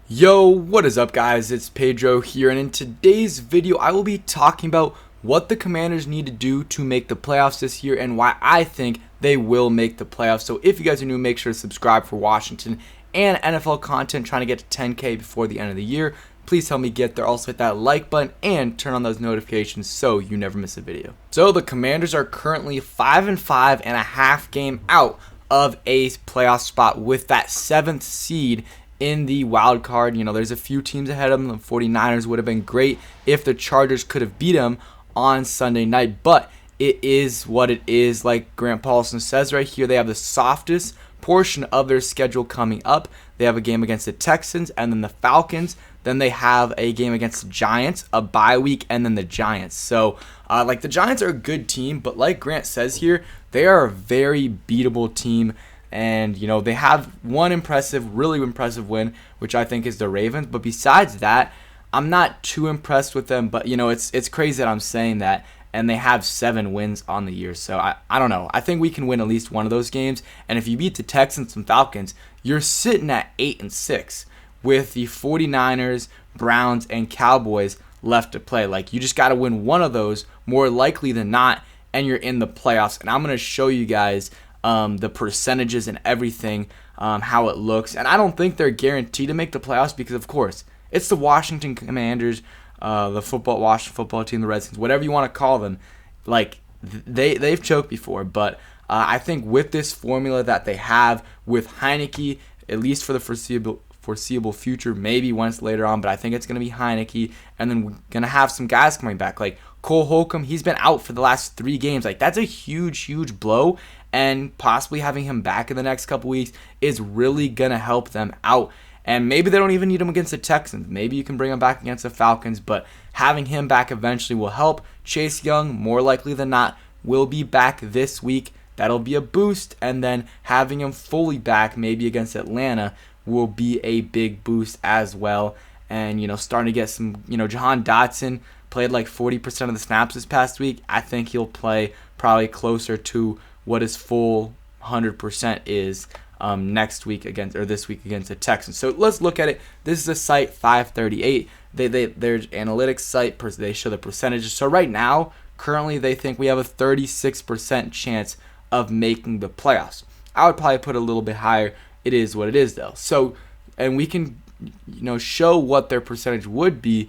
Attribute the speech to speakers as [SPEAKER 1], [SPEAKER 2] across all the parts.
[SPEAKER 1] Yo, what is up guys? It's Pedro here, and in today's video I will be talking about what the Commanders need to do to make the playoffs this year and why I think they will make the playoffs. So if you guys are new, make sure to subscribe for Washington and NFL content, trying to get to 10K before the end of the year. Please help me get there. Also hit that like button and turn on those notifications so you never miss a video. So the Commanders are currently 5-5 and a half game out of a playoff spot with that 7th seed in the wild card. There's a few teams ahead of them. The 49ers would have been great if the Chargers could have beat them on Sunday night, but it is what it is. Like Grant Paulson says right here, they have the softest portion of their schedule coming up. They have a game against the Texans and then the Falcons. Then they have a game against the Giants, a bye week, and then the Giants. So, the Giants are a good team, but like Grant says here, they are a very beatable team. And, they have one really impressive win, which I think is the Ravens. But besides that, I'm not too impressed with them. But, it's crazy that I'm saying that. And they have 7 wins on the year. So, I don't know. I think we can win at least one of those games. And if you beat the Texans and Falcons, you're sitting at 8-6 with the 49ers, Browns, and Cowboys left to play. You just got to win one of those more likely than not, and you're in the playoffs. And I'm going to show you guys the percentages and everything, how it looks. And I don't think they're guaranteed to make the playoffs because, of course, it's the Washington Commanders, the Washington football team, the Redskins, whatever you want to call them. They've choked before, but I think with this formula that they have with Heineke, at least for the foreseeable future, maybe once later on, but I think it's going to be Heineke, and then we're going to have some guys coming back, like Cole Holcomb. He's been out for the last 3 games. That's a huge blow, and possibly having him back in the next couple weeks is really going to help them out. And maybe they don't even need him against the Texans. Maybe you can bring him back against the Falcons, but having him back eventually will help. Chase Young, more likely than not, will be back this week. That'll be a boost, and then having him fully back, maybe against Atlanta, will be a big boost as well. And, starting to get some, Jahan Dotson played 40% of the snaps this past week. I think he'll play probably closer to what his full 100% is this week against the Texans. So let's look at it. This is a site 538. Their analytics site, they show the percentages. So right now, currently they think we have a 36% chance of making the playoffs. I would probably put a little bit higher. It is what it is, though. So, and we can, show what their percentage would be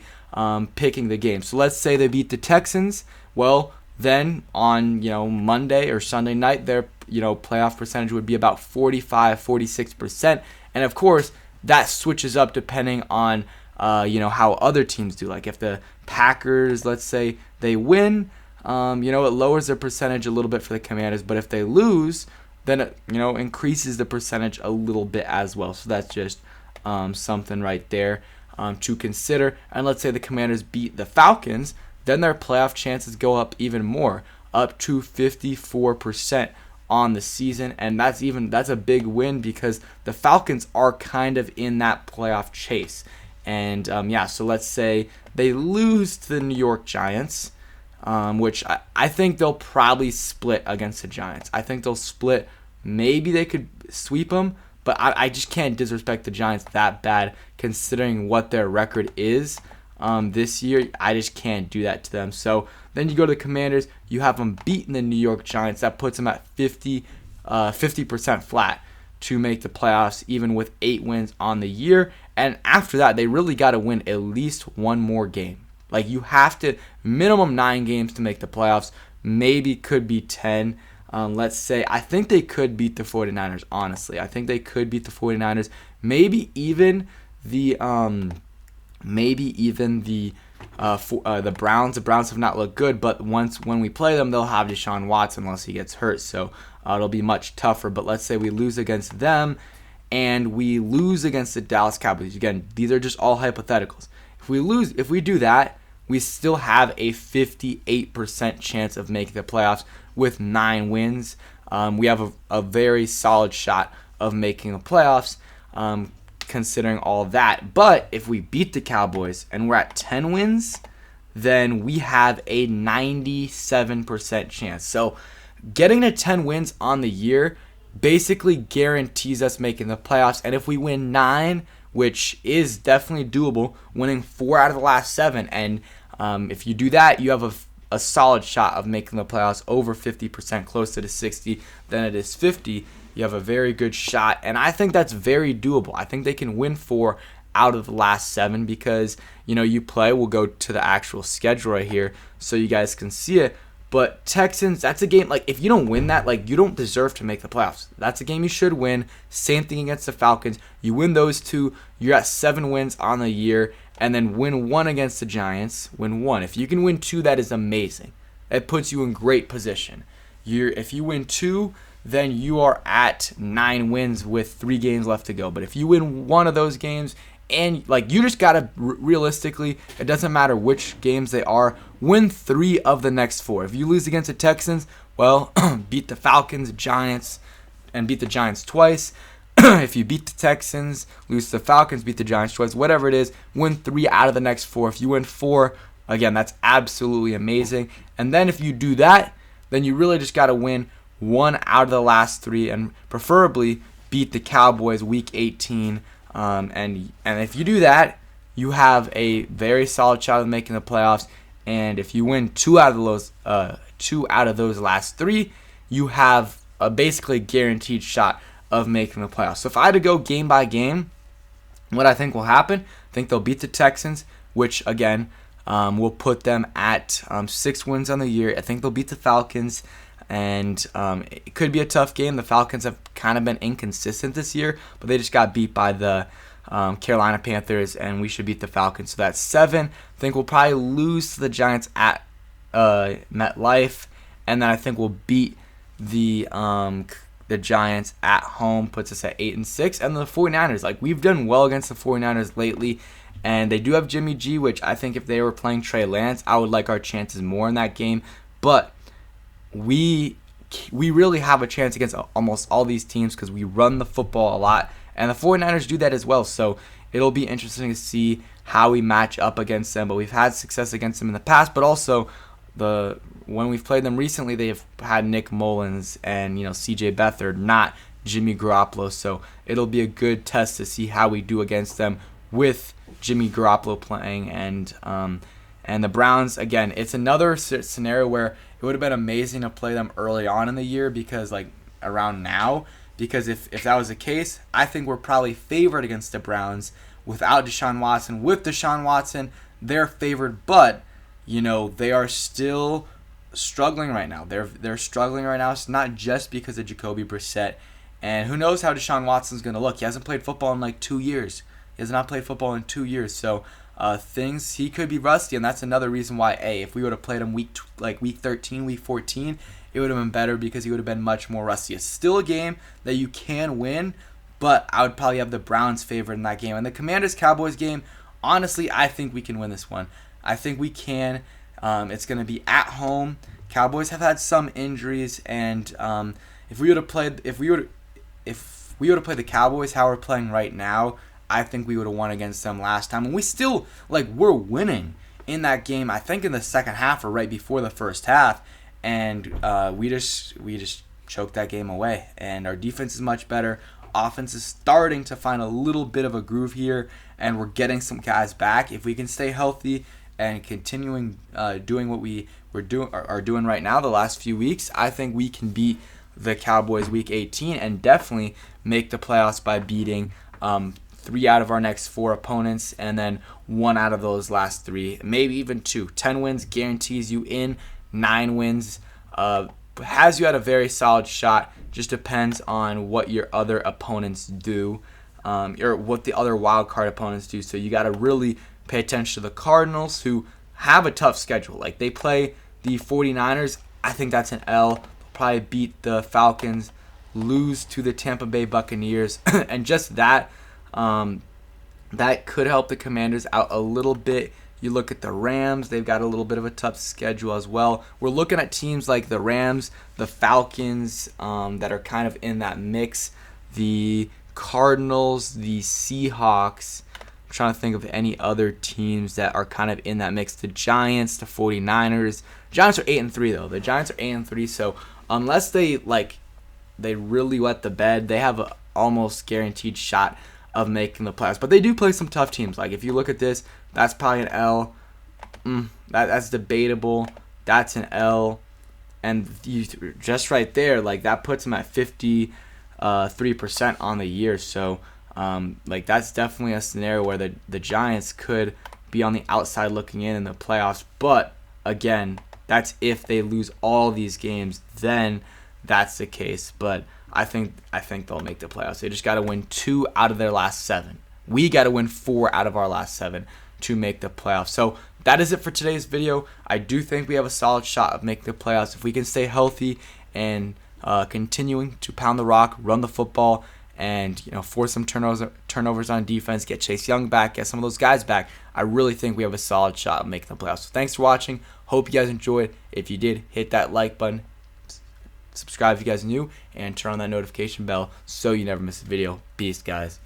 [SPEAKER 1] picking the game. So let's say they beat the Texans. Well, then on, Monday or Sunday night, their, playoff percentage would be about 46%. And of course, that switches up depending on, how other teams do. Like if the Packers, let's say they win, it lowers their percentage a little bit for the Commanders. But if they lose, then it, increases the percentage a little bit as well. So that's just something right there to consider. And let's say the Commanders beat the Falcons, then their playoff chances go up even more, up to 54% on the season. And that's a big win because the Falcons are kind of in that playoff chase. And so let's say they lose to the New York Giants, which I think they'll probably split against the Giants. I think they'll split. Maybe they could sweep them, but I just can't disrespect the Giants that bad considering what their record is this year. I just can't do that to them. So then you go to the Commanders. You have them beating the New York Giants. That puts them at 50% flat to make the playoffs, even with 8 wins on the year. And after that, they really got to win at least one more game. You have to minimum 9 games to make the playoffs. Maybe could be 10. Let's say I think they could beat the 49ers. Honestly, I think they could beat the 49ers. Maybe even the Browns. The Browns have not looked good, but when we play them, they'll have Deshaun Watson unless he gets hurt. So it'll be much tougher. But let's say we lose against them, and we lose against the Dallas Cowboys. Again, these are just all hypotheticals. If we do that, we still have a 58% chance of making the playoffs with 9 wins. We have a very solid shot of making the playoffs, considering all that. But if we beat the Cowboys and we're at 10 wins, then we have a 97% chance. So getting to 10 wins on the year basically guarantees us making the playoffs. And if we win 9, which is definitely doable, winning 4 out of the last 7. And if you do that, you have a solid shot of making the playoffs, over 50%, closer to 60 than it is 50. You have a very good shot, and I think that's very doable. I think they can win 4 out of the last 7 because, you play. We'll go to the actual schedule right here so you guys can see it. But Texans, that's a game, if you don't win that, you don't deserve to make the playoffs. That's a game you should win. Same thing against the Falcons. You win those 2, you're at 7 wins on the year, and then win 1 against the Giants. Win 1. If you can win 2, that is amazing. It puts you in great position. If you win 2, then you are at 9 wins with 3 games left to go. But if you win 1 of those games, and you just gotta realistically, it doesn't matter which games they are, win 3 of the next 4. If you lose against the Texans, well, beat the Falcons, Giants, and beat the Giants twice. If you beat the Texans, lose to the Falcons, beat the Giants twice, whatever it is, win 3 out of the next 4. If you win 4, again, that's absolutely amazing. And then if you do that, then you really just gotta win 1 out of the last 3, and preferably beat the Cowboys week 18. And if you do that, you have a very solid shot of making the playoffs. And if you win 2 out of those last 3, you have a basically guaranteed shot of making the playoffs. So if I had to go game by game, what I think will happen, I think they'll beat the Texans, which again will put them at 6 wins on the year. I think they'll beat the Falcons. And it could be a tough game. The Falcons have kind of been inconsistent this year, but they just got beat by the Carolina Panthers, and we should beat the Falcons. So that's 7. I think we'll probably lose to the Giants at MetLife, and then I think we'll beat the Giants at home, puts us at 8-6. And the 49ers, we've done well against the 49ers lately, and they do have Jimmy G, which I think if they were playing Trey Lance, I would like our chances more in that game. But we really have a chance against almost all these teams because we run the football a lot, and the 49ers do that as well. So it'll be interesting to see how we match up against them. But we've had success against them in the past, but also when we've played them recently, they have had Nick Mullins and CJ Beathard, not Jimmy Garoppolo. So it'll be a good test to see how we do against them with Jimmy Garoppolo playing. And the Browns, again, it's another scenario where it would have been amazing to play them early on in the year because, around now. Because if that was the case, I think we're probably favored against the Browns without Deshaun Watson. With Deshaun Watson, they're favored, but, they are still struggling right now. They're struggling right now. It's not just because of Jacoby Brissett. And who knows how Deshaun Watson's going to look. He hasn't played football in 2 years. He has not played football in 2 years. So he could be rusty, and that's another reason why if we would have played him week 13, week 14, it would have been better because he would have been much more rusty. It's still a game that you can win, but I would probably have the Browns favored in that game. And the Commanders-Cowboys game, honestly, I think we can win this one. I think we can. It's going to be at home. Cowboys have had some injuries, and if we would have played the Cowboys how we're playing right now, I think we would have won against them last time. And we still, we're winning in that game, I think in the second half or right before the first half. And we just choked that game away. And our defense is much better. Offense is starting to find a little bit of a groove here. And we're getting some guys back. If we can stay healthy and continuing doing what are doing right now the last few weeks, I think we can beat the Cowboys week 18 and definitely make the playoffs by beating 3 out of our next 4 opponents, and then 1 out of those last 3, maybe even 2. 10 wins guarantees you in. 9 wins has you at a very solid shot. Just depends on what your other opponents do, or what the other wild card opponents do. So you got to really pay attention to the Cardinals, who have a tough schedule. They play the 49ers. I think that's an L. They'll probably beat the Falcons, lose to the Tampa Bay Buccaneers, and just that. That could help the Commanders out a little bit. You look at the Rams, they've got a little bit of a tough schedule as well. We're looking at teams like the Rams, the Falcons, that are kind of in that mix. The Cardinals, the Seahawks. I'm trying to think of any other teams that are kind of in that mix. The Giants, the 49ers. Giants are 8-3 though. The Giants are 8-3, so unless they really wet the bed, they have an almost guaranteed shot of making the playoffs. But they do play some tough teams. Like if you look at this, that's probably an L. That's debatable. That's an L. And you just right there, like that puts them at 53% on the year. So like that's definitely a scenario where the Giants could be on the outside looking in the playoffs. But again, that's if they lose all these games, then that's the case. But I think they'll make the playoffs. They just got to win 2 out of their last 7. We got to win 4 out of our last 7 to make the playoffs. So that is it for today's video. I do think we have a solid shot of making the playoffs if we can stay healthy and continuing to pound the rock, run the football, and force some turnovers on defense, get Chase Young back, get some of those guys back. I really think we have a solid shot of making the playoffs. So thanks for watching. Hope you guys enjoyed. If you did, hit that like button, subscribe if you guys are new, and turn on that notification bell so you never miss a video. Peace, guys.